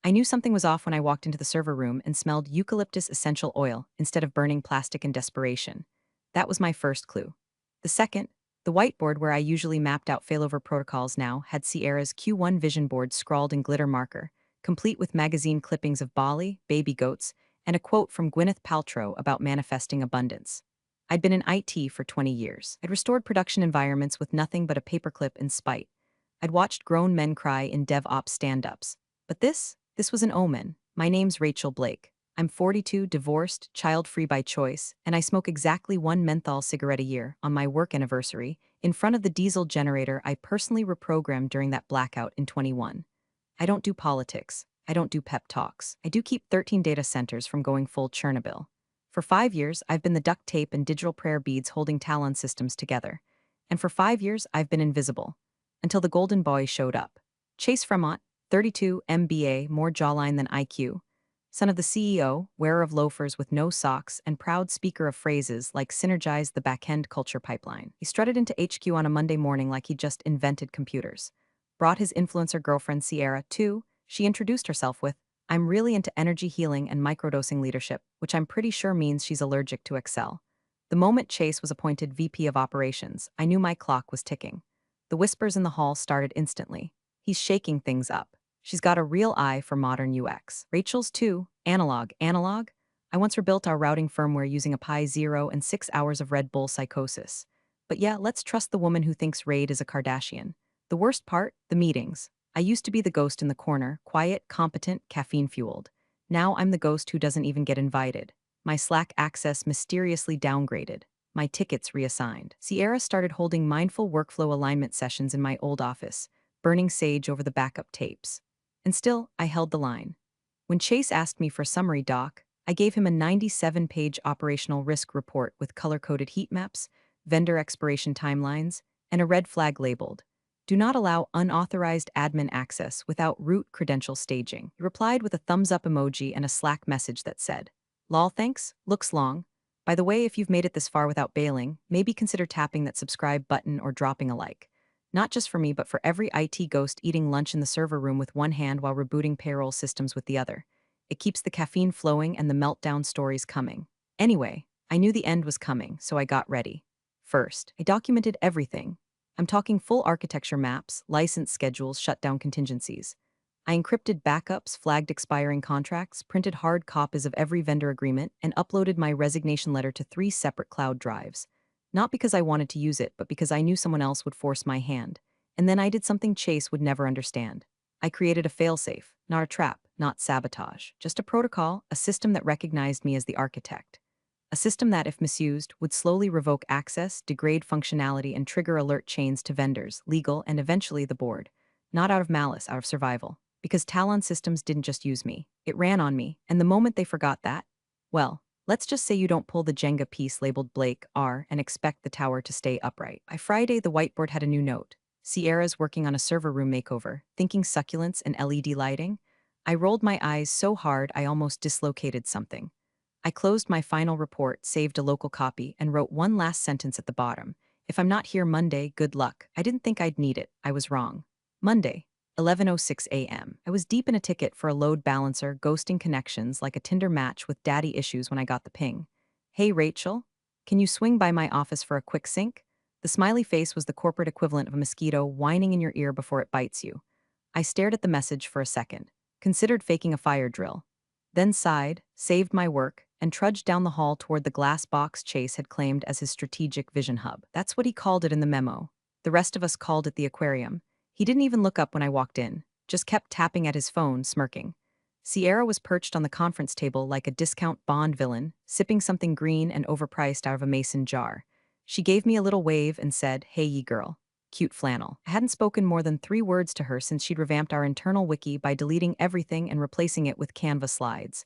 I knew something was off when I walked into the server room and smelled eucalyptus essential oil instead of burning plastic in desperation. That was my first clue. The second, the whiteboard where I usually mapped out failover protocols now had Sierra's Q1 vision board scrawled in glitter marker, complete with magazine clippings of Bali, baby goats, and a quote from Gwyneth Paltrow about manifesting abundance. I'd been in IT for 20 years. I'd restored production environments with nothing but a paperclip and spite. I'd watched grown men cry in DevOps stand-ups. But this was an omen. My name's Rachel Blake. I'm 42, divorced, child-free by choice, and I smoke exactly one menthol cigarette a year on my work anniversary in front of the diesel generator I personally reprogrammed during that blackout in 21. I don't do politics. I don't do pep talks. I do keep 13 data centers from going full Chernobyl. For 5 years, I've been the duct tape and digital prayer beads holding Talon systems together. And for 5 years, I've been invisible. Until the golden boy showed up. Chase Fremont, 32, MBA, more jawline than IQ. Son of the CEO, wearer of loafers with no socks, and proud speaker of phrases like synergize the back-end culture pipeline. He strutted into HQ on a Monday morning like he'd just invented computers. Brought his influencer girlfriend Sierra, too. She introduced herself with, I'm really into energy healing and microdosing leadership, which I'm pretty sure means she's allergic to Excel. The moment Chase was appointed VP of Operations, I knew my clock was ticking. The whispers in the hall started instantly. He's shaking things up. She's got a real eye for modern UX. Rachel's too. Analog. Analog? I once rebuilt our routing firmware using a Pi Zero and 6 hours of Red Bull psychosis. But yeah, let's trust the woman who thinks Raid is a Kardashian. The worst part? The meetings. I used to be the ghost in the corner, quiet, competent, caffeine-fueled. Now I'm the ghost who doesn't even get invited. My Slack access mysteriously downgraded. My tickets reassigned. Sierra started holding mindful workflow alignment sessions in my old office, burning sage over the backup tapes. And still, I held the line. When Chase asked me for a summary doc, I gave him a 97-page operational risk report with color-coded heat maps, vendor expiration timelines, and a red flag labeled, do not allow unauthorized admin access without root credential staging. He replied with a thumbs-up emoji and a Slack message that said, lol thanks, looks long. By the way, if you've made it this far without bailing, maybe consider tapping that subscribe button or dropping a like. Not just for me, but for every IT ghost eating lunch in the server room with one hand while rebooting payroll systems with the other. It keeps the caffeine flowing and the meltdown stories coming. Anyway, I knew the end was coming, so I got ready. First, I documented everything. I'm talking full architecture maps, license schedules, shutdown contingencies. I encrypted backups, flagged expiring contracts, printed hard copies of every vendor agreement, and uploaded my resignation letter to 3 separate cloud drives. Not because I wanted to use it, but because I knew someone else would force my hand. And then I did something Chase would never understand. I created a failsafe, not a trap, not sabotage, just a protocol, a system that recognized me as the architect. A system that, if misused, would slowly revoke access, degrade functionality, and trigger alert chains to vendors, legal, and eventually the board. Not out of malice, out of survival. Because Talon Systems didn't just use me. It ran on me, and the moment they forgot that, well, let's just say you don't pull the Jenga piece labeled Blake R and expect the tower to stay upright. By Friday, the whiteboard had a new note. Sierra's working on a server room makeover, thinking succulents and LED lighting. I rolled my eyes so hard I almost dislocated something. I closed my final report, saved a local copy, and wrote one last sentence at the bottom. If I'm not here Monday, good luck. I didn't think I'd need it. I was wrong. Monday, 11:06 a.m. I was deep in a ticket for a load balancer, ghosting connections like a Tinder match with daddy issues when I got the ping. Hey Rachel, can you swing by my office for a quick sync? The smiley face was the corporate equivalent of a mosquito whining in your ear before it bites you. I stared at the message for a second, considered faking a fire drill, then sighed, saved my work, and trudged down the hall toward the glass box Chase had claimed as his strategic vision hub. That's what he called it in the memo. The rest of us called it the aquarium. He didn't even look up when I walked in, just kept tapping at his phone, smirking. Sierra was perched on the conference table like a discount Bond villain, sipping something green and overpriced out of a mason jar. She gave me a little wave and said, hey ye girl. Cute flannel. I hadn't spoken more than 3 words to her since she'd revamped our internal wiki by deleting everything and replacing it with Canva slides.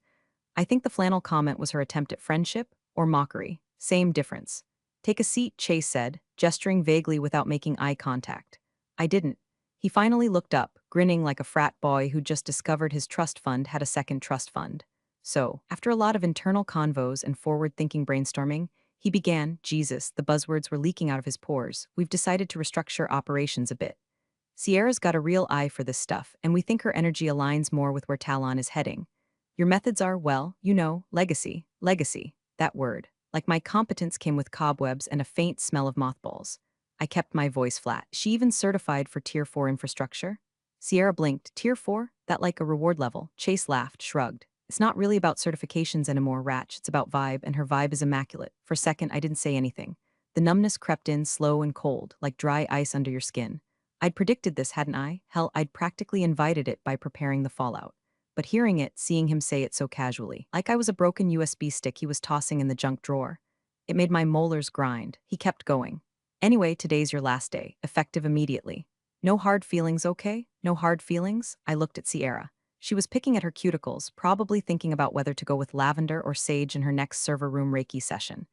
I think the flannel comment was her attempt at friendship or mockery. Same difference. Take a seat, Chase said, gesturing vaguely without making eye contact. I didn't. He finally looked up, grinning like a frat boy who just discovered his trust fund had a second trust fund. So, after a lot of internal convos and forward-thinking brainstorming, he began, Jesus, the buzzwords were leaking out of his pores, we've decided to restructure operations a bit. Sierra's got a real eye for this stuff, and we think her energy aligns more with where Talon is heading. Your methods are, well, legacy. Legacy. That word. Like my competence came with cobwebs and a faint smell of mothballs. I kept my voice flat. She even certified for Tier 4 infrastructure? Sierra blinked. Tier 4? That like a reward level. Chase laughed, shrugged. It's not really about certifications anymore, Ratch. It's about vibe, and her vibe is immaculate. For a second, I didn't say anything. The numbness crept in, slow and cold, like dry ice under your skin. I'd predicted this, hadn't I? Hell, I'd practically invited it by preparing the fallout. But hearing it, seeing him say it so casually, like I was a broken USB stick he was tossing in the junk drawer, it made my molars grind. He kept going. Anyway, today's your last day, effective immediately. No hard feelings, okay? No hard feelings? I looked at Sierra. She was picking at her cuticles, probably thinking about whether to go with lavender or sage in her next server room Reiki session.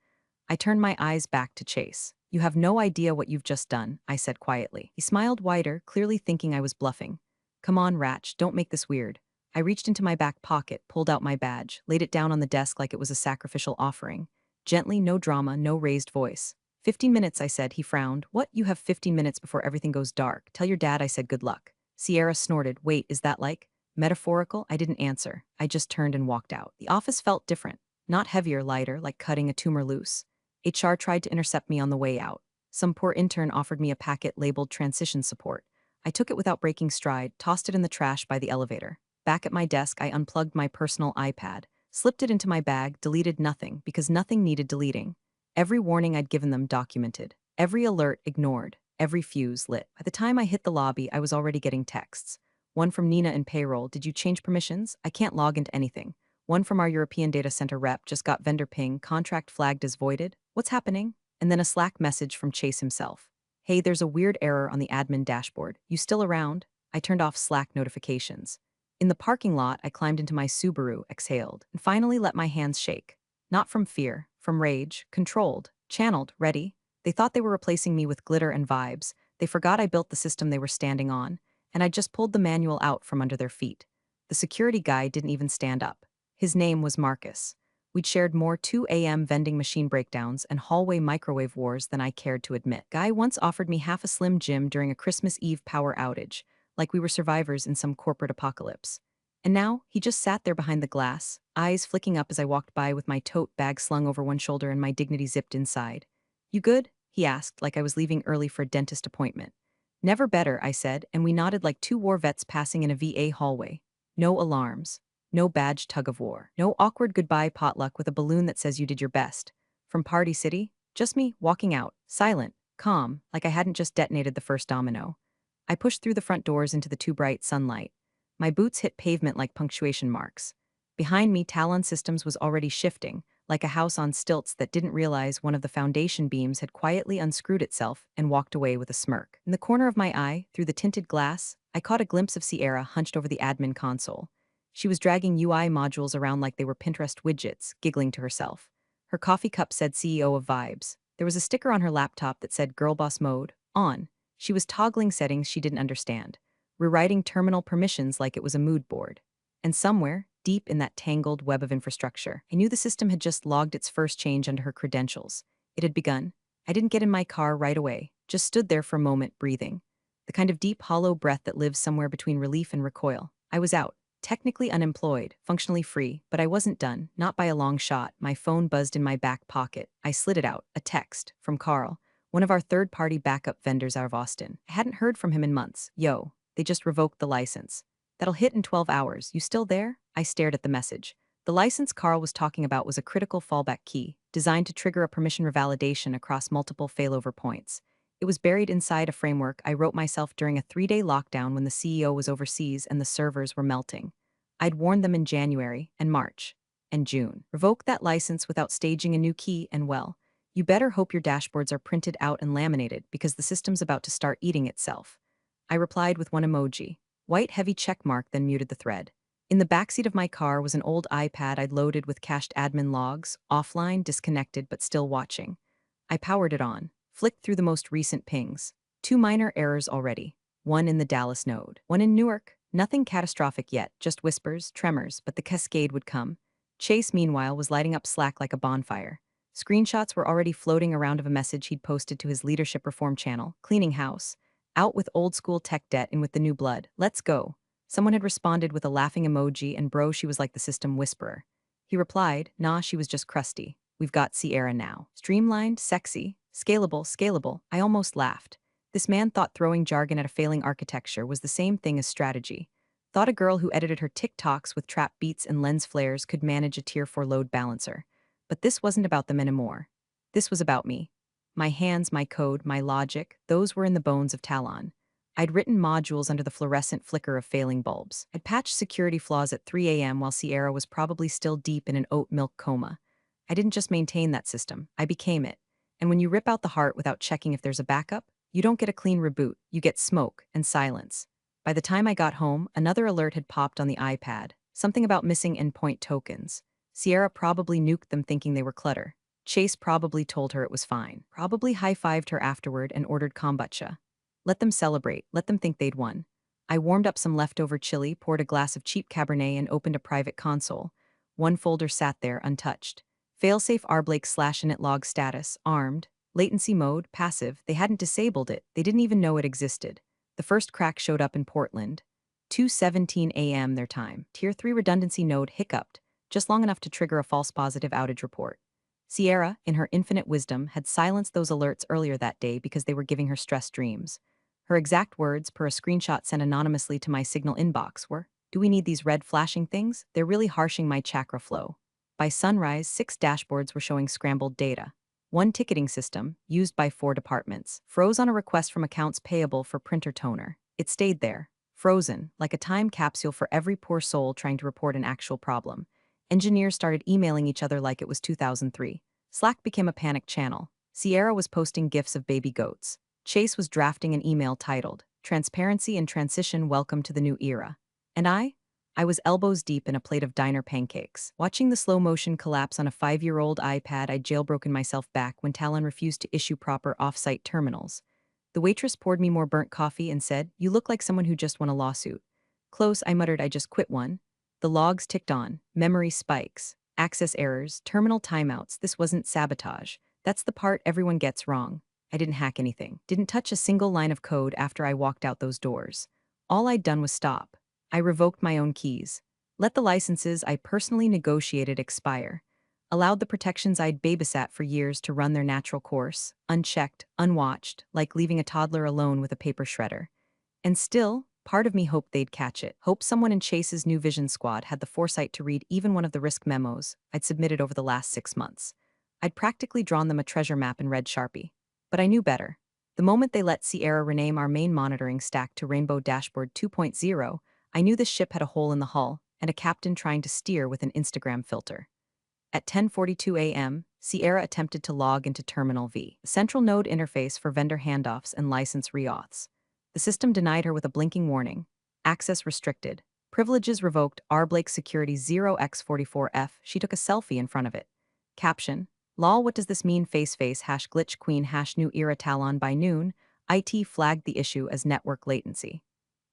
I turned my eyes back to Chase. You have no idea what you've just done, I said quietly. He smiled wider, clearly thinking I was bluffing. Come on, Ratch, don't make this weird. I reached into my back pocket, pulled out my badge, laid it down on the desk like it was a sacrificial offering. Gently, no drama, no raised voice. 15 minutes, I said. He frowned. What? You have 15 minutes before everything goes dark. Tell your dad I said good luck. Sierra snorted. Wait, is that like metaphorical? I didn't answer. I just turned and walked out. The office felt different. Not heavier, lighter, like cutting a tumor loose. HR tried to intercept me on the way out. Some poor intern offered me a packet labeled transition support. I took it without breaking stride, tossed it in the trash by the elevator. Back at my desk, I unplugged my personal iPad, slipped it into my bag, deleted nothing, because nothing needed deleting. Every warning I'd given them documented. Every alert ignored. Every fuse lit. By the time I hit the lobby, I was already getting texts. One from Nina in payroll. Did you change permissions? I can't log into anything. One from our European data center rep. Just got vendor ping. Contract flagged as voided. What's happening? And then a Slack message from Chase himself. Hey, there's a weird error on the admin dashboard. You still around? I turned off Slack notifications. In the parking lot, I climbed into my Subaru, exhaled, and finally let my hands shake. Not from fear, from rage, controlled, channeled, ready. They thought they were replacing me with glitter and vibes. They forgot I built the system they were standing on, and I just pulled the manual out from under their feet. The security guy didn't even stand up. His name was Marcus. We'd shared more 2 a.m. vending machine breakdowns and hallway microwave wars than I cared to admit. Guy once offered me half a Slim Jim during a Christmas Eve power outage, like we were survivors in some corporate apocalypse. And now, he just sat there behind the glass, eyes flicking up as I walked by with my tote bag slung over one shoulder and my dignity zipped inside. You good? He asked, like I was leaving early for a dentist appointment. Never better, I said, and we nodded like two war vets passing in a VA hallway. No alarms. No badge tug-of-war. No awkward goodbye potluck with a balloon that says you did your best. From Party City, just me, walking out, silent, calm, like I hadn't just detonated the first domino. I pushed through the front doors into the too bright sunlight. My boots hit pavement like punctuation marks. Behind me, Talon Systems was already shifting, like a house on stilts that didn't realize one of the foundation beams had quietly unscrewed itself and walked away with a smirk. In the corner of my eye, through the tinted glass, I caught a glimpse of Sierra hunched over the admin console. She was dragging UI modules around like they were Pinterest widgets, giggling to herself. Her coffee cup said CEO of Vibes. There was a sticker on her laptop that said Girl Boss Mode, on. She was toggling settings she didn't understand, rewriting terminal permissions like it was a mood board. And somewhere, deep in that tangled web of infrastructure, I knew the system had just logged its first change under her credentials. It had begun. I didn't get in my car right away, just stood there for a moment, breathing. The kind of deep, hollow breath that lives somewhere between relief and recoil. I was out. Technically unemployed, functionally free, but I wasn't done, not by a long shot. My phone buzzed in my back pocket. I slid it out, a text, from Carl, one of our third-party backup vendors out of Austin. I hadn't heard from him in months. Yo, they just revoked the license. That'll hit in 12 hours. You still there? I stared at the message. The license Carl was talking about was a critical fallback key, designed to trigger a permission revalidation across multiple failover points. It was buried inside a framework I wrote myself during a 3-day lockdown when the CEO was overseas and the servers were melting. I'd warned them in January and March and June. Revoke that license without staging a new key and well, you better hope your dashboards are printed out and laminated because the system's about to start eating itself. I replied with one emoji, white heavy check mark, then muted the thread. In the backseat of my car was an old iPad I'd loaded with cached admin logs, offline, disconnected, but still watching. I powered it on, flicked through the most recent pings. 2 minor errors already. One in the Dallas node. One in Newark. Nothing catastrophic yet, just whispers, tremors, but the cascade would come. Chase, meanwhile, was lighting up Slack like a bonfire. Screenshots were already floating around of a message he'd posted to his leadership reform channel, cleaning house. Out with old school tech debt in with the new blood. Let's go. Someone had responded with a laughing emoji, and bro, she was like the system whisperer. He replied, nah, she was just crusty. We've got Sierra now. Streamlined, sexy, scalable. I almost laughed. This man thought throwing jargon at a failing architecture was the same thing as strategy. Thought a girl who edited her TikToks with trap beats and lens flares could manage a tier 4 load balancer. But this wasn't about them anymore. This was about me. My hands, my code, my logic, those were in the bones of Talon. I'd written modules under the fluorescent flicker of failing bulbs. I'd patched security flaws at 3 a.m. while Sierra was probably still deep in an oat milk coma. I didn't just maintain that system, I became it. And when you rip out the heart without checking if there's a backup, you don't get a clean reboot, you get smoke and silence. By the time I got home, another alert had popped on the iPad, something about missing endpoint tokens. Sierra probably nuked them thinking they were clutter. Chase probably told her it was fine, probably high-fived her afterward and ordered kombucha. Let them celebrate, let them think they'd won. I warmed up some leftover chili, poured a glass of cheap Cabernet, and opened a private console. One folder sat there, untouched. Failsafe rblake/init log status, armed. Latency mode, passive. They hadn't disabled it, they didn't even know it existed. The first crack showed up in Portland. 2:17 a.m. their time. Tier 3 redundancy node hiccuped, just long enough to trigger a false positive outage report. Sierra, in her infinite wisdom, had silenced those alerts earlier that day because they were giving her stress dreams. Her exact words, per a screenshot sent anonymously to my Signal inbox, were, "Do we need these red flashing things? They're really harshing my chakra flow." By sunrise, 6 dashboards were showing scrambled data. One ticketing system, used by 4 departments, froze on a request from accounts payable for printer toner. It stayed there, frozen, like a time capsule for every poor soul trying to report an actual problem. Engineers started emailing each other like it was 2003. Slack became a panic channel. Sierra was posting gifs of baby goats. Chase was drafting an email titled, "Transparency and Transition Welcome to the New Era." And I was elbows deep in a plate of diner pancakes. Watching the slow motion collapse on a 5-year-old iPad, I'd jailbroken myself back when Talon refused to issue proper off-site terminals. The waitress poured me more burnt coffee and said, "You look like someone who just won a lawsuit." "Close," I muttered, "I just quit one." The logs ticked on, memory spikes, access errors, terminal timeouts. This wasn't sabotage. That's the part everyone gets wrong. I didn't hack anything, didn't touch a single line of code after I walked out those doors. All I'd done was stop. I revoked my own keys, let the licenses I personally negotiated expire, allowed the protections I'd babysat for years to run their natural course, unchecked, unwatched, like leaving a toddler alone with a paper shredder. And still, part of me hoped they'd catch it, hoped someone in Chase's New Vision squad had the foresight to read even one of the risk memos I'd submitted over the last 6 months. I'd practically drawn them a treasure map in red Sharpie. But I knew better. The moment they let Sierra rename our main monitoring stack to Rainbow Dashboard 2.0, I knew the ship had a hole in the hull and a captain trying to steer with an Instagram filter. At 10:42 a.m., Sierra attempted to log into Terminal V, a central node interface for vendor handoffs and license reauths. The system denied her with a blinking warning. Access restricted. Privileges revoked. rblake security 0x44f. She took a selfie in front of it. Caption: "Lol, what does this mean? Face #glitch queen #new era Talon." By noon, IT flagged the issue as network latency,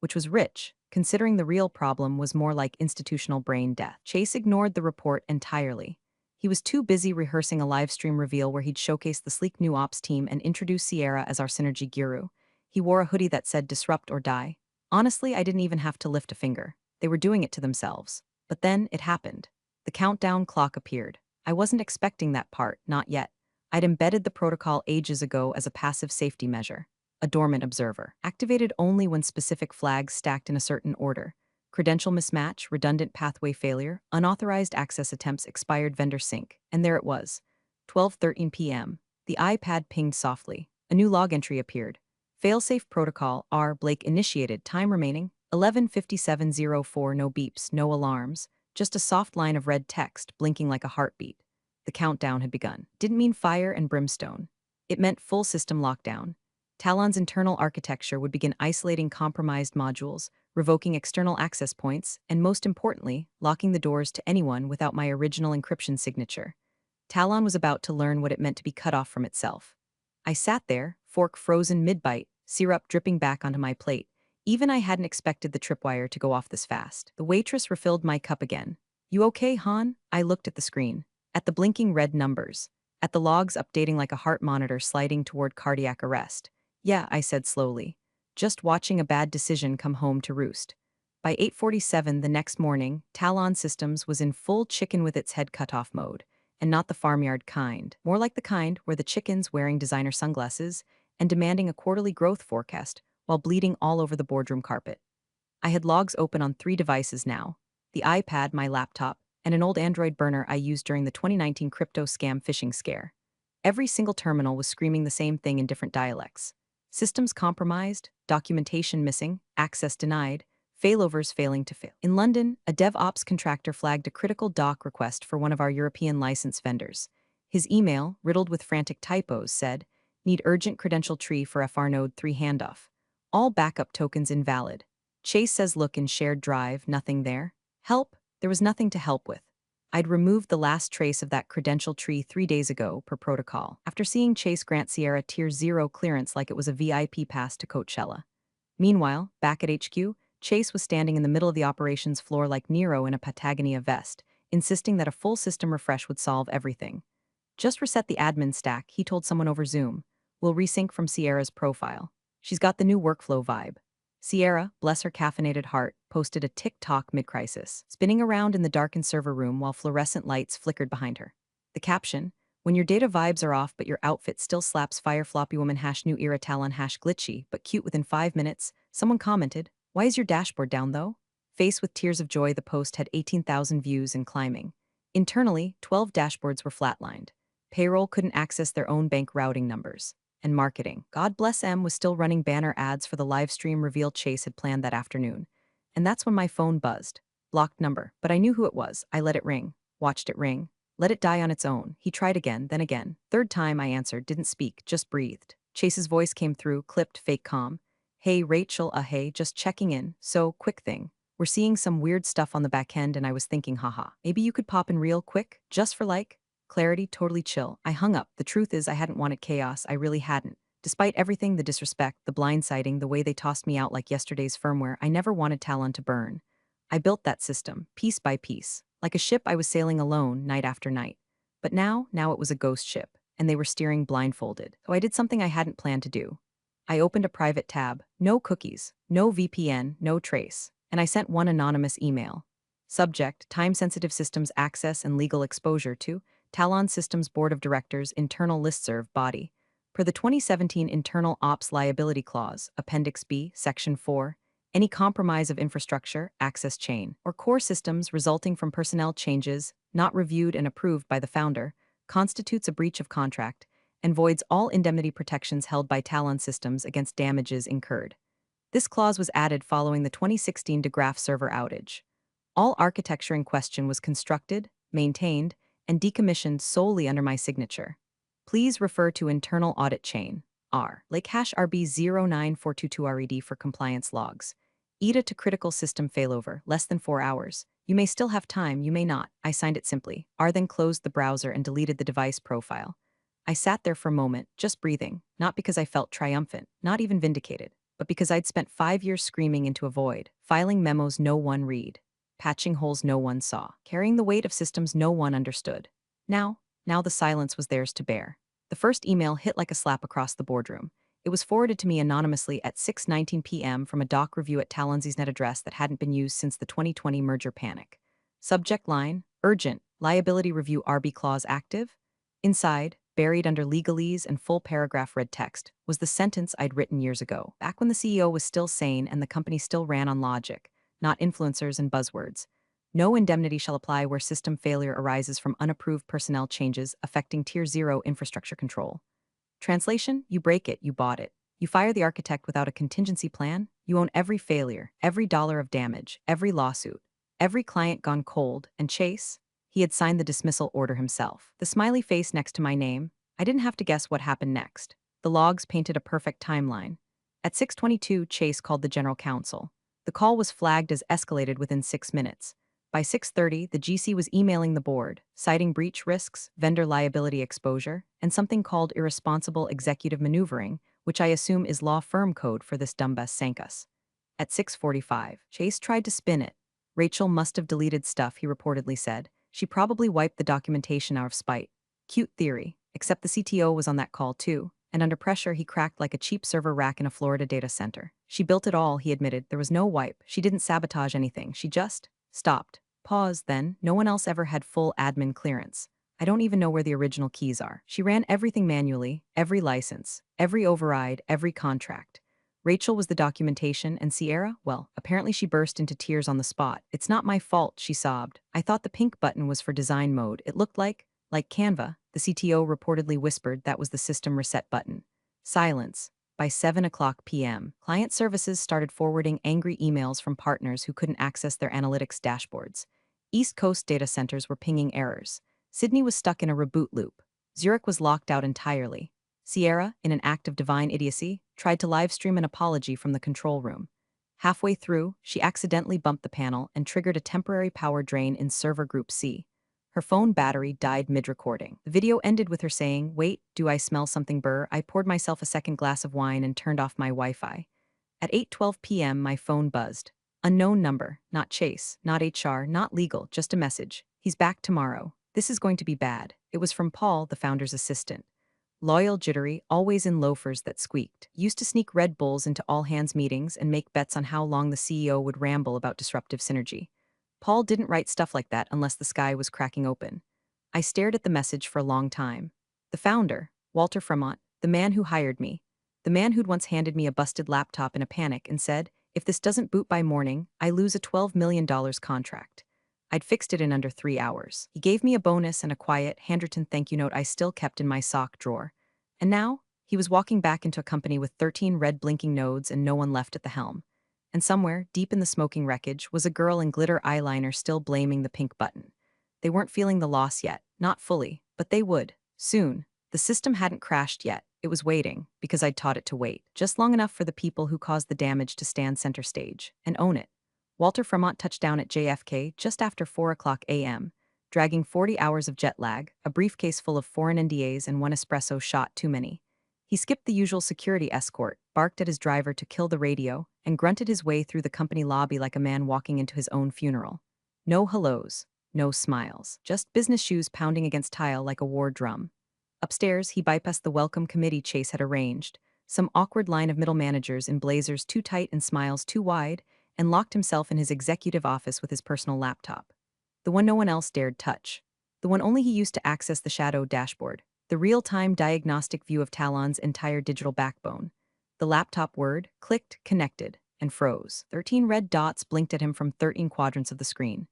which was rich, considering the real problem was more like institutional brain death. Chase ignored the report entirely. He was too busy rehearsing a livestream reveal where he'd showcase the sleek new ops team and introduce Sierra as our synergy guru. He wore a hoodie that said "Disrupt or Die." Honestly, I didn't even have to lift a finger. They were doing it to themselves. But then it happened. The countdown clock appeared. I wasn't expecting that part, not yet. I'd embedded the protocol ages ago as a passive safety measure. A dormant observer, activated only when specific flags stacked in a certain order. Credential mismatch, redundant pathway failure, unauthorized access attempts, expired vendor sync. And there it was. 12:13 p.m. The iPad pinged softly. A new log entry appeared. Failsafe protocol R Blake initiated. Time remaining 11:57:04. No beeps, no alarms, just a soft line of red text blinking like a heartbeat. The countdown had begun. Didn't mean fire and brimstone. It meant full system lockdown. Talon's internal architecture would begin isolating compromised modules, revoking external access points, and most importantly, locking the doors to anyone without my original encryption signature. Talon was about to learn what it meant to be cut off from itself. I sat there, fork frozen mid-bite, syrup dripping back onto my plate. Even I hadn't expected the tripwire to go off this fast. The waitress refilled my cup again. "You okay, Han?" I looked at the screen, at the blinking red numbers, at the logs updating like a heart monitor sliding toward cardiac arrest. "Yeah," I said slowly. just watching a bad decision come home to roost. By 8:47 the next morning, Talon Systems was in full chicken with its head cut off mode, and not the farmyard kind, more like the kind where the chicken's wearing designer sunglasses and demanding a quarterly growth forecast while bleeding all over the boardroom carpet. I had logs open on 3 devices now: the iPad, my laptop, and an old Android burner I used during the 2019 crypto scam phishing scare. Every single terminal was screaming the same thing in different dialects: systems compromised, documentation missing, access denied, failovers failing to fail. In London, a DevOps contractor flagged a critical doc request for one of our European license vendors. His email, riddled with frantic typos, said, "Need urgent credential tree for FR Node 3 handoff. All backup tokens invalid." Chase says, "Look in shared drive, nothing there." Help? There was nothing to help with. I'd removed the last trace of that credential tree 3 days ago, per protocol, after seeing Chase grant Sierra Tier 0 clearance like it was a VIP pass to Coachella. Meanwhile, back at HQ, Chase was standing in the middle of the operations floor like Nero in a Patagonia vest, insisting that a full system refresh would solve everything. "Just reset the admin stack," he told someone over Zoom. "We'll resync from Sierra's profile. She's got the new workflow vibe." Sierra, bless her caffeinated heart, posted a TikTok mid-crisis, spinning around in the darkened server room while fluorescent lights flickered behind her. The caption: "When your data vibes are off but your outfit still slaps fire, floppy woman # new era Talon # glitchy but cute within 5 minutes." Someone commented, "Why is your dashboard down though?" Face with tears of joy, the post had 18,000 views and climbing. Internally, 12 dashboards were flatlined. Payroll couldn't access their own bank routing numbers. And marketing, God bless M, was still running banner ads for the live stream reveal Chase had planned that afternoon. And that's when my phone buzzed. Blocked number, but I knew who it was. I let it ring, watched it ring, let it die on its own. He tried again, then again. Third time I answered, didn't speak, just breathed. Chase's voice came through, clipped, fake calm. "Hey Rachel, hey, just checking in. So, quick thing. We're seeing some weird stuff on the back end and I was thinking, haha, maybe you could pop in real quick, just for like, clarity." Totally chill. I hung up. The truth is I hadn't wanted chaos, I really hadn't. Despite everything, the disrespect, the blindsiding, the way they tossed me out like yesterday's firmware, I never wanted Talon to burn. I built that system, piece by piece, like a ship I was sailing alone, night after night. But now it was a ghost ship, and they were steering blindfolded. So I did something I hadn't planned to do. I opened a private tab, no cookies, no VPN, no trace, and I sent one anonymous email. Subject: time-sensitive systems access and legal exposure to Talon Systems Board of Directors Internal Listserv Body. Per the 2017 Internal Ops Liability Clause, Appendix B, Section 4, any compromise of infrastructure, access chain, or core systems resulting from personnel changes not reviewed and approved by the founder constitutes a breach of contract and voids all indemnity protections held by Talon Systems against damages incurred. This clause was added following the 2016 DeGraph server outage. All architecture in question was constructed, maintained, and decommissioned solely under my signature. Please refer to Internal Audit Chain, R, Lake #RB09422RED for compliance logs. AITA to critical system failover, less than 4 hours. You may still have time, you may not. I signed it simply. R then closed the browser and deleted the device profile. I sat there for a moment, just breathing, not because I felt triumphant, not even vindicated, but because I'd spent 5 years screaming into a void, filing memos no one read, patching holes no one saw, carrying the weight of systems no one understood. Now the silence was theirs to bear. The first email hit like a slap across the boardroom. It was forwarded to me anonymously at 6:19 p.m. from a doc review at Talon's net address that hadn't been used since the 2020 merger panic. Subject line: urgent, liability review RB clause active. Inside, buried under legalese and full paragraph red text, was the sentence I'd written years ago, back when the CEO was still sane and the company still ran on logic, not influencers and buzzwords. No indemnity shall apply where system failure arises from unapproved personnel changes affecting Tier 0 infrastructure control. Translation: you break it, you bought it. You fire the architect without a contingency plan, you own every failure, every dollar of damage, every lawsuit, every client gone cold, and Chase? He had signed the dismissal order himself. The smiley face next to my name, I didn't have to guess what happened next. The logs painted a perfect timeline. At 6:22, Chase called the general counsel. The call was flagged as escalated within 6 minutes. By 6:30, the GC was emailing the board, citing breach risks, vendor liability exposure, and something called irresponsible executive maneuvering, which I assume is law firm code for this dumbass sank us. At 6:45, Chase tried to spin it. Rachel must have deleted stuff, he reportedly said. She probably wiped the documentation out of spite. Cute theory, except the CTO was on that call too, and under pressure he cracked like a cheap server rack in a Florida data center. She built it all, he admitted. There was no wipe. She didn't sabotage anything. She just stopped. Pause, then. No one else ever had full admin clearance. I don't even know where the original keys are. She ran everything manually, every license, every override, every contract. Rachel was the documentation, and Sierra, well, apparently she burst into tears on the spot. It's not my fault, she sobbed. I thought the pink button was for design mode. It looked like Canva. The CTO reportedly whispered that was the system reset button. Silence. By 7 p.m., client services started forwarding angry emails from partners who couldn't access their analytics dashboards. East Coast data centers were pinging errors. Sydney was stuck in a reboot loop. Zurich was locked out entirely. Sierra, in an act of divine idiocy, tried to livestream an apology from the control room. Halfway through, she accidentally bumped the panel and triggered a temporary power drain in server group C. Her phone battery died mid-recording. The video ended with her saying, "Wait, do I smell something burr?" I poured myself a second glass of wine and turned off my Wi-Fi. At 8:12 p.m., my phone buzzed. Unknown number, not Chase, not HR, not legal, just a message. He's back tomorrow. This is going to be bad. It was from Paul, the founder's assistant. Loyal, jittery, always in loafers that squeaked. Used to sneak Red Bulls into all-hands meetings and make bets on how long the CEO would ramble about disruptive synergy. Paul didn't write stuff like that unless the sky was cracking open. I stared at the message for a long time. The founder, Walter Fremont, the man who hired me, the man who'd once handed me a busted laptop in a panic and said, "If this doesn't boot by morning, I lose a $12 million contract." I'd fixed it in under 3 hours. He gave me a bonus and a quiet, handwritten thank you note I still kept in my sock drawer. And now, he was walking back into a company with 13 red blinking nodes and no one left at the helm. And somewhere, deep in the smoking wreckage, was a girl in glitter eyeliner still blaming the pink button. They weren't feeling the loss yet, not fully, but they would, soon. The system hadn't crashed yet. It was waiting, because I'd taught it to wait, just long enough for the people who caused the damage to stand center stage and own it. Walter Fremont touched down at JFK just after 4 a.m., dragging 40 hours of jet lag, a briefcase full of foreign NDAs and one espresso shot too many. He skipped the usual security escort, barked at his driver to kill the radio, and grunted his way through the company lobby like a man walking into his own funeral. No hellos, no smiles, just business shoes pounding against tile like a war drum. Upstairs, he bypassed the welcome committee Chase had arranged, some awkward line of middle managers in blazers too tight and smiles too wide, and locked himself in his executive office with his personal laptop. The one no one else dared touch. The one only he used to access the shadow dashboard, the real-time diagnostic view of Talon's entire digital backbone. The laptop word clicked, connected, and froze. 13 red dots blinked at him from 13 quadrants of the screen.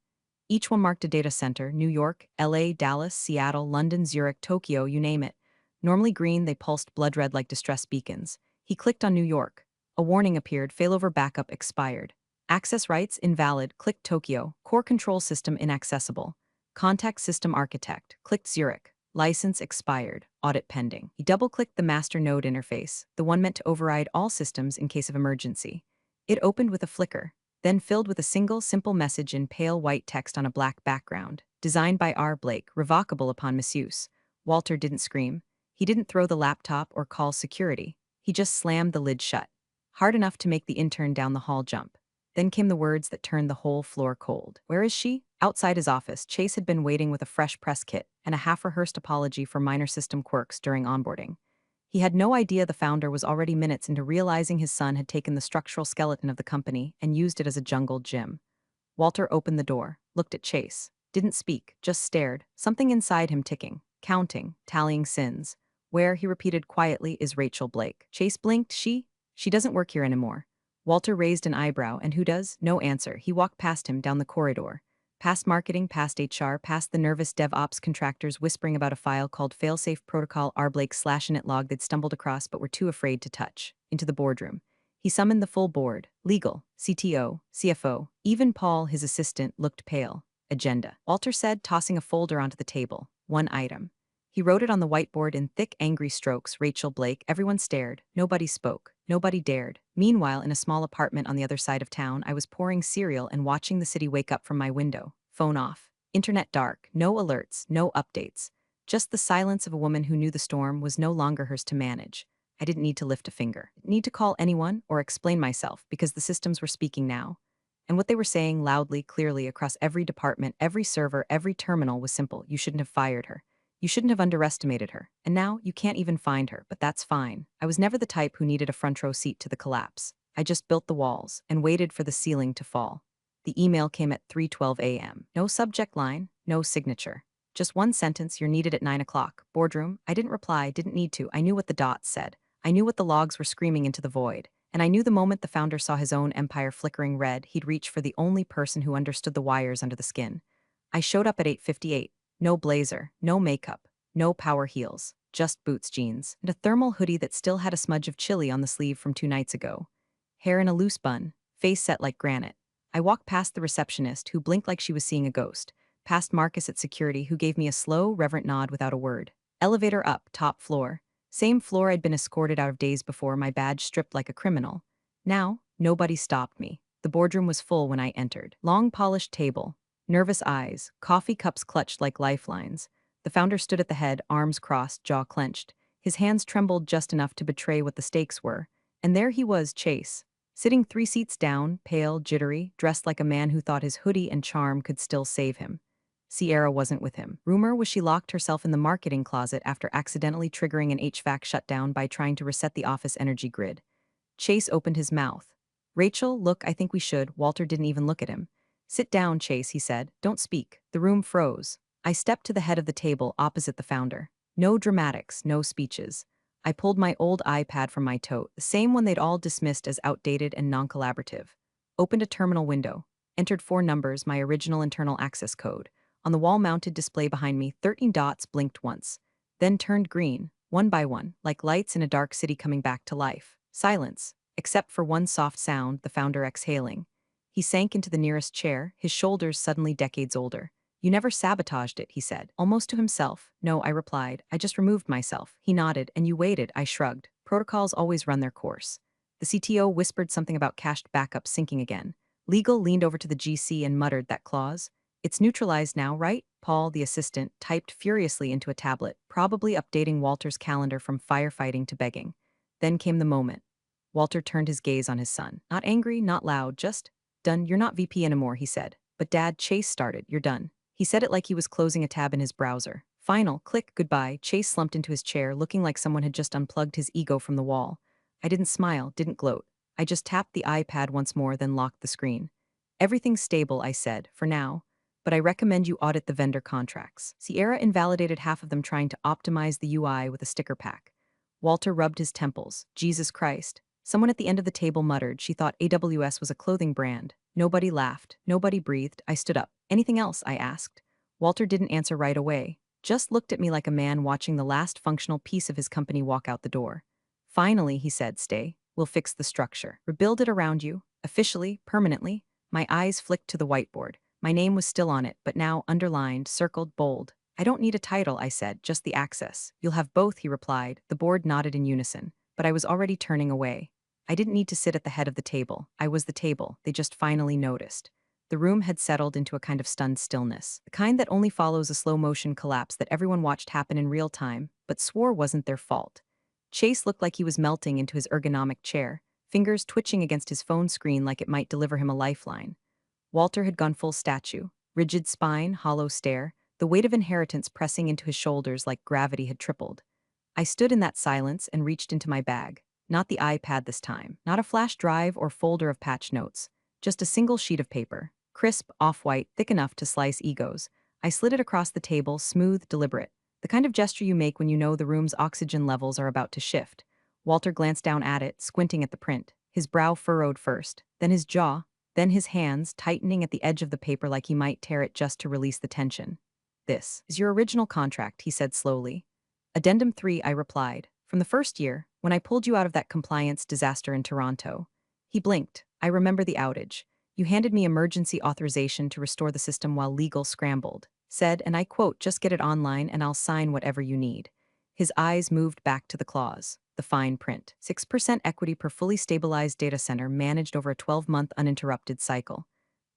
Each one marked a data center: New York, LA, Dallas, Seattle, London, Zurich, Tokyo, you name it. Normally green, they pulsed blood red like distress beacons. He clicked on New York. A warning appeared: failover backup expired. Access rights invalid, clicked Tokyo. Core control system inaccessible. Contact system architect, clicked Zurich. License expired, audit pending. He double-clicked the master node interface, the one meant to override all systems in case of emergency. It opened with a flicker, then filled with a single, simple message in pale white text on a black background. Designed by R. Blake, revocable upon misuse. Walter didn't scream. He didn't throw the laptop or call security. He just slammed the lid shut. Hard enough to make the intern down the hall jump. Then came the words that turned the whole floor cold. Where is she? Outside his office, Chase had been waiting with a fresh press kit and a half-rehearsed apology for minor system quirks during onboarding. He had no idea the founder was already minutes into realizing his son had taken the structural skeleton of the company and used it as a jungle gym. Walter opened the door, looked at Chase, didn't speak, just stared, something inside him ticking, counting, tallying sins. Where, he repeated quietly, is Rachel Blake? Chase blinked. She doesn't work here anymore. Walter raised an eyebrow. And who does? No answer. He walked past him, down the corridor. Past marketing, past HR, past the nervous DevOps contractors whispering about a file called Failsafe Protocol R. Blake/init log they'd stumbled across but were too afraid to touch. Into the boardroom. He summoned the full board. Legal, CTO, CFO. Even Paul, his assistant, looked pale. Agenda. Walter said, tossing a folder onto the table. One item. He wrote it on the whiteboard in thick, angry strokes: Rachel Blake. Everyone stared. Nobody spoke. Nobody dared. Meanwhile, in a small apartment on the other side of town, I was pouring cereal and watching the city wake up from my window. Phone off. Internet dark. No alerts. No updates. Just the silence of a woman who knew the storm was no longer hers to manage. I didn't need to lift a finger. I didn't need to call anyone or explain myself because the systems were speaking now. And what they were saying loudly, clearly, across every department, every server, every terminal was simple: you shouldn't have fired her. You shouldn't have underestimated her. And now you can't even find her, but that's fine. I was never the type who needed a front row seat to the collapse. I just built the walls and waited for the ceiling to fall. The email came at 3:12 a.m. No subject line, no signature. Just one sentence, you're needed at 9 o'clock. Boardroom. I didn't reply, didn't need to. I knew what the dots said. I knew what the logs were screaming into the void. And I knew the moment the founder saw his own empire flickering red, he'd reach for the only person who understood the wires under the skin. I showed up at 8:58. No blazer, no makeup, no power heels, just boots, jeans, and a thermal hoodie that still had a smudge of chili on the sleeve from 2 nights ago. Hair in a loose bun, face set like granite. I walked past the receptionist, who blinked like she was seeing a ghost, past Marcus at security, who gave me a slow, reverent nod without a word. Elevator up, top floor. Same floor I'd been escorted out of days before, my badge stripped like a criminal. Now, nobody stopped me. The boardroom was full when I entered. Long polished table, nervous eyes, coffee cups clutched like lifelines. The founder stood at the head, arms crossed, jaw clenched. His hands trembled just enough to betray what the stakes were. And there he was, Chase, sitting 3 seats down, pale, jittery, dressed like a man who thought his hoodie and charm could still save him. Sierra wasn't with him. Rumor was she locked herself in the marketing closet after accidentally triggering an HVAC shutdown by trying to reset the office energy grid. Chase opened his mouth. Rachel, look, I think we should. Walter didn't even look at him. Sit down, Chase, he said. Don't speak. The room froze. I stepped to the head of the table opposite the founder. No dramatics, no speeches. I pulled my old iPad from my tote, the same one they'd all dismissed as outdated and non-collaborative. Opened a terminal window. Entered 4 numbers, my original internal access code. On the wall-mounted display behind me, 13 dots blinked once. Then turned green, one by one, like lights in a dark city coming back to life. Silence, except for one soft sound, the founder exhaling. He sank into the nearest chair, his shoulders suddenly decades older. You never sabotaged it, he said, almost to himself. No, I replied. I just removed myself. He nodded. And you waited, I shrugged. Protocols always run their course. The CTO whispered something about cached backup syncing again. Legal leaned over to the GC and muttered that clause. It's neutralized now, right? Paul, the assistant, typed furiously into a tablet, probably updating Walter's calendar from firefighting to begging. Then came the moment. Walter turned his gaze on his son. Not angry, not loud, just, done. You're not VP anymore, he said. But Dad, Chase started. You're done. He said it like he was closing a tab in his browser. Final, click, goodbye. Chase slumped into his chair, looking like someone had just unplugged his ego from the wall. I didn't smile, didn't gloat. I just tapped the iPad once more, then locked the screen. Everything's stable, I said, for now. But I recommend you audit the vendor contracts. Sierra invalidated half of them trying to optimize the UI with a sticker pack. Walter rubbed his temples. Jesus Christ. Someone at the end of the table muttered she thought AWS was a clothing brand. Nobody laughed. Nobody breathed. I stood up. Anything else? I asked. Walter didn't answer right away. Just looked at me like a man watching the last functional piece of his company walk out the door. Finally, he said, stay. We'll fix the structure. Rebuild it around you. Officially, permanently. My eyes flicked to the whiteboard. My name was still on it, but now underlined, circled, bold. I don't need a title, I said, just the access. You'll have both, he replied. The board nodded in unison, but I was already turning away. I didn't need to sit at the head of the table. I was the table. They just finally noticed. The room had settled into a kind of stunned stillness, the kind that only follows a slow-motion collapse that everyone watched happen in real time, but swore wasn't their fault. Chase looked like he was melting into his ergonomic chair, fingers twitching against his phone screen like it might deliver him a lifeline. Walter had gone full statue, rigid spine, hollow stare, the weight of inheritance pressing into his shoulders like gravity had tripled. I stood in that silence and reached into my bag. Not the iPad this time, not a flash drive or folder of patch notes, just a single sheet of paper, crisp, off-white, thick enough to slice egos. I slid it across the table, smooth, deliberate, the kind of gesture you make when you know the room's oxygen levels are about to shift. Walter glanced down at it, squinting at the print, his brow furrowed first, then his jaw, then his hands tightening at the edge of the paper like he might tear it just to release the tension. This is your original contract, he said slowly. Addendum 3, I replied. From the first year, when I pulled you out of that compliance disaster in Toronto. He blinked. I remember the outage. You handed me emergency authorization to restore the system while legal scrambled. Said, and I quote, just get it online and I'll sign whatever you need. His eyes moved back to the clause, the fine print. 6% equity per fully stabilized data center managed over a 12-month uninterrupted cycle.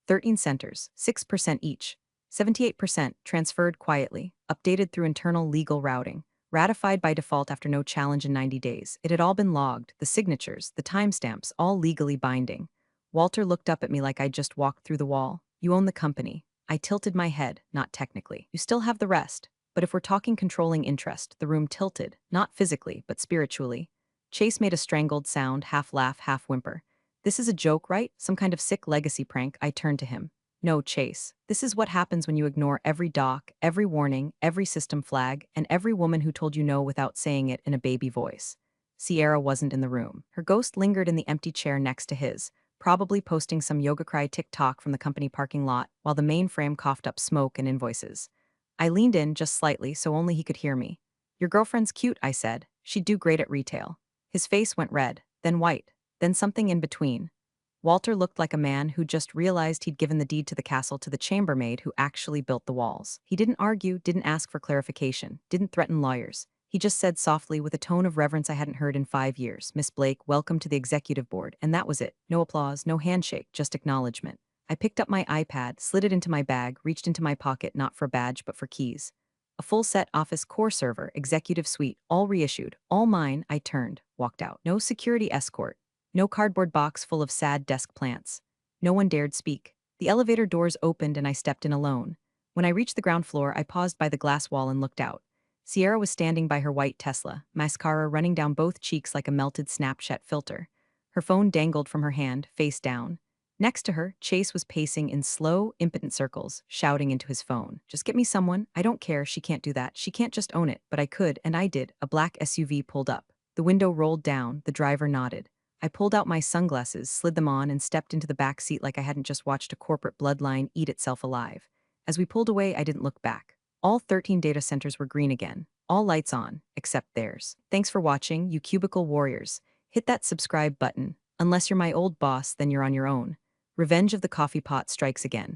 13 centers, 6% each. 78% transferred quietly, updated through internal legal routing. Ratified by default after no challenge in 90 days. It had all been logged, the signatures, the timestamps, all legally binding. Walter looked up at me like I'd just walked through the wall. You own the company. I tilted my head, not technically. You still have the rest. But if we're talking controlling interest, the room tilted, not physically, but spiritually. Chase made a strangled sound, half laugh, half whimper. This is a joke, right? Some kind of sick legacy prank. I turned to him. No, Chase. This is what happens when you ignore every doc, every warning, every system flag, and every woman who told you no without saying it in a baby voice. Sierra wasn't in the room. Her ghost lingered in the empty chair next to his, probably posting some yoga cry TikTok from the company parking lot while the mainframe coughed up smoke and invoices. I leaned in just slightly so only he could hear me. Your girlfriend's cute, I said. She'd do great at retail. His face went red, then white, then something in between. Walter looked like a man who just realized he'd given the deed to the castle to the chambermaid who actually built the walls. He didn't argue, didn't ask for clarification, didn't threaten lawyers. He just said softly, with a tone of reverence I hadn't heard in 5 years, "Miss Blake, welcome to the executive board," and that was it. No applause, no handshake, just acknowledgement. I picked up my iPad, slid it into my bag, reached into my pocket not for badge but for keys. A full-set Office core server, executive suite, all reissued, all mine. I turned, walked out. No security escort. No cardboard box full of sad desk plants. No one dared speak. The elevator doors opened and I stepped in alone. When I reached the ground floor, I paused by the glass wall and looked out. Sierra was standing by her white Tesla, mascara running down both cheeks like a melted Snapchat filter. Her phone dangled from her hand, face down. Next to her, Chase was pacing in slow, impotent circles, shouting into his phone. Just get me someone. I don't care. She can't do that. She can't just own it. But I could, and I did. A black SUV pulled up. The window rolled down. The driver nodded. I pulled out my sunglasses, slid them on, and stepped into the back seat like I hadn't just watched a corporate bloodline eat itself alive. As we pulled away, I didn't look back. All 13 data centers were green again. All lights on, except theirs. Thanks for watching, you cubicle warriors. Hit that subscribe button. Unless you're my old boss, then you're on your own. Revenge of the Coffee Pot strikes again.